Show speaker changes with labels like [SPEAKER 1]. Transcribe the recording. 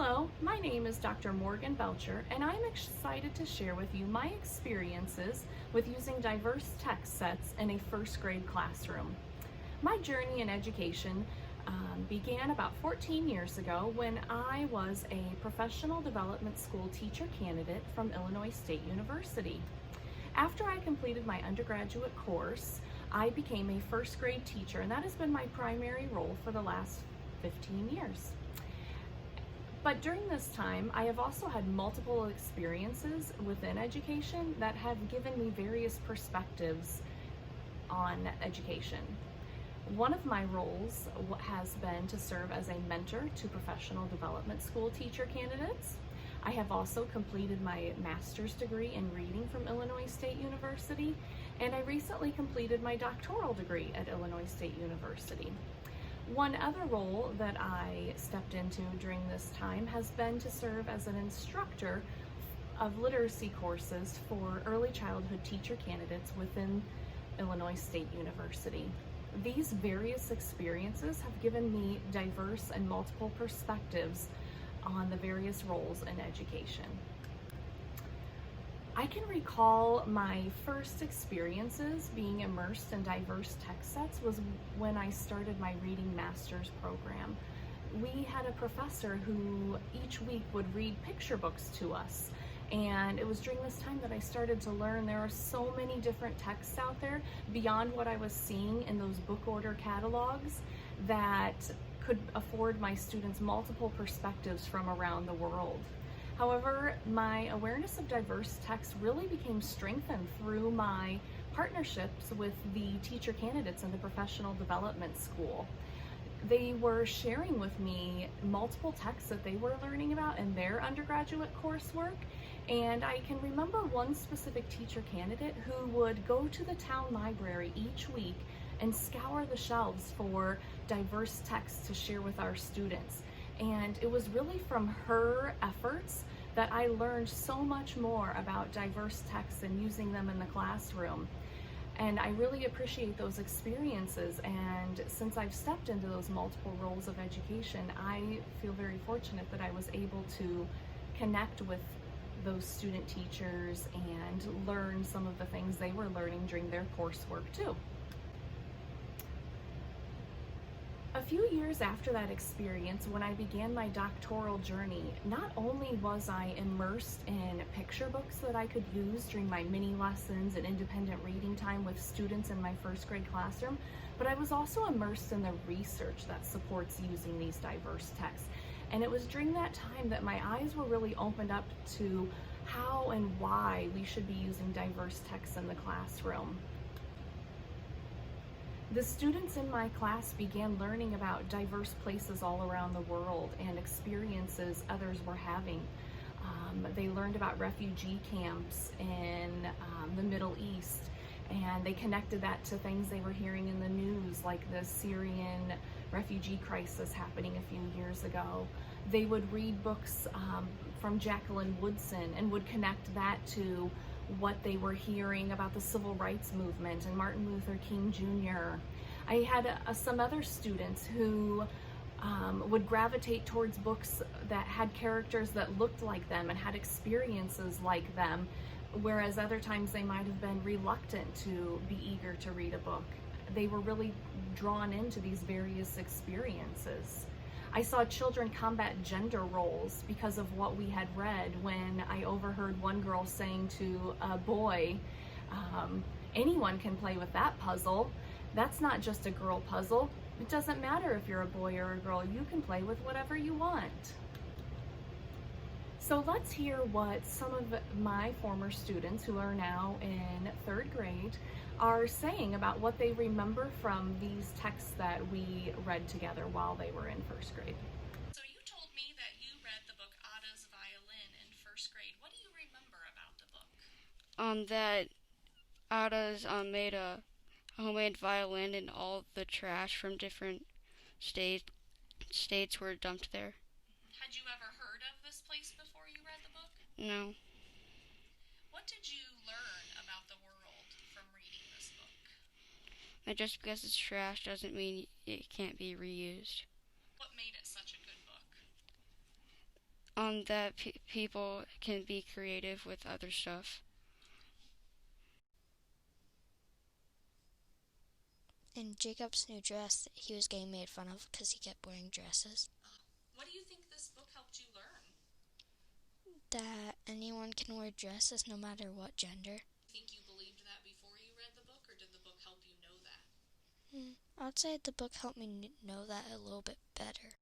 [SPEAKER 1] Hello, my name is Dr. Morgan Belcher, and I'm excited to share with you my experiences with using diverse text sets in a first grade classroom. My journey in education began about 14 years ago when I was a professional development school teacher candidate from Illinois State University. After I completed my undergraduate course, I became a first grade teacher, and that has been my primary role for the last 15 years. But during this time, I have also had multiple experiences within education that have given me various perspectives on education. One of my roles has been to serve as a mentor to professional development school teacher candidates. I have also completed my master's degree in reading from Illinois State University, and I recently completed my doctoral degree at Illinois State University. One other role that I stepped into during this time has been to serve as an instructor of literacy courses for early childhood teacher candidates within Illinois State University. These various experiences have given me diverse and multiple perspectives on the various roles in education. I can recall my first experiences being immersed in diverse text sets was when I started my reading master's program. We had a professor who each week would read picture books to us. And it was during this time that I started to learn there are so many different texts out there beyond what I was seeing in those book order catalogs that could afford my students multiple perspectives from around the world. However, my awareness of diverse texts really became strengthened through my partnerships with the teacher candidates in the professional development school. They were sharing with me multiple texts that they were learning about in their undergraduate coursework, and I can remember one specific teacher candidate who would go to the town library each week and scour the shelves for diverse texts to share with our students. And it was really from her efforts that I learned so much more about diverse texts and using them in the classroom. And I really appreciate those experiences. And since I've stepped into those multiple roles of education, I feel very fortunate that I was able to connect with those student teachers and learn some of the things they were learning during their coursework too. A few years after that experience, when I began my doctoral journey, not only was I immersed in picture books that I could use during my mini lessons and independent reading time with students in my first grade classroom, but I was also immersed in the research that supports using these diverse texts. And it was during that time that my eyes were really opened up to how and why we should be using diverse texts in the classroom. The students in my class began learning about diverse places all around the world and experiences others were having. They learned about refugee camps in the Middle East, and they connected that to things they were hearing in the news, like the Syrian refugee crisis happening a few years ago. They would read books from Jacqueline Woodson and would connect that to what they were hearing about the civil rights movement and Martin Luther King Jr. I had some other students who would gravitate towards books that had characters that looked like them and had experiences like them, whereas other times they might have been reluctant to be eager to read a book. They were really drawn into these various experiences. I saw children combat gender roles because of what we had read when I overheard one girl saying to a boy, anyone can play with that puzzle. That's not just a girl puzzle. It doesn't matter if you're a boy or a girl, you can play with whatever you want. So let's hear what some of my former students who are now in third grade are saying about what they remember from these texts that we read together while they were in first grade.
[SPEAKER 2] So you told me that you read the book Ada's Violin in first grade. What do you remember about the book?
[SPEAKER 3] That Ada's made a homemade violin and all the trash from different states were dumped there.
[SPEAKER 2] Had you ever heard of this place before you read the book?
[SPEAKER 3] No.
[SPEAKER 2] What did you learn about the world from reading this book?
[SPEAKER 3] That just because it's trash doesn't mean it can't be reused.
[SPEAKER 2] What made it such a good book?
[SPEAKER 3] that people can be creative with other stuff.
[SPEAKER 4] In Jacob's new dress, he was getting made fun of because he kept wearing dresses.
[SPEAKER 2] What do you think this book helped you learn?
[SPEAKER 4] That anyone can wear dresses no matter what gender.
[SPEAKER 2] Do you think you believed that before you read the book, or did the book help you know that?
[SPEAKER 4] I'd say the book helped me know that a little bit better.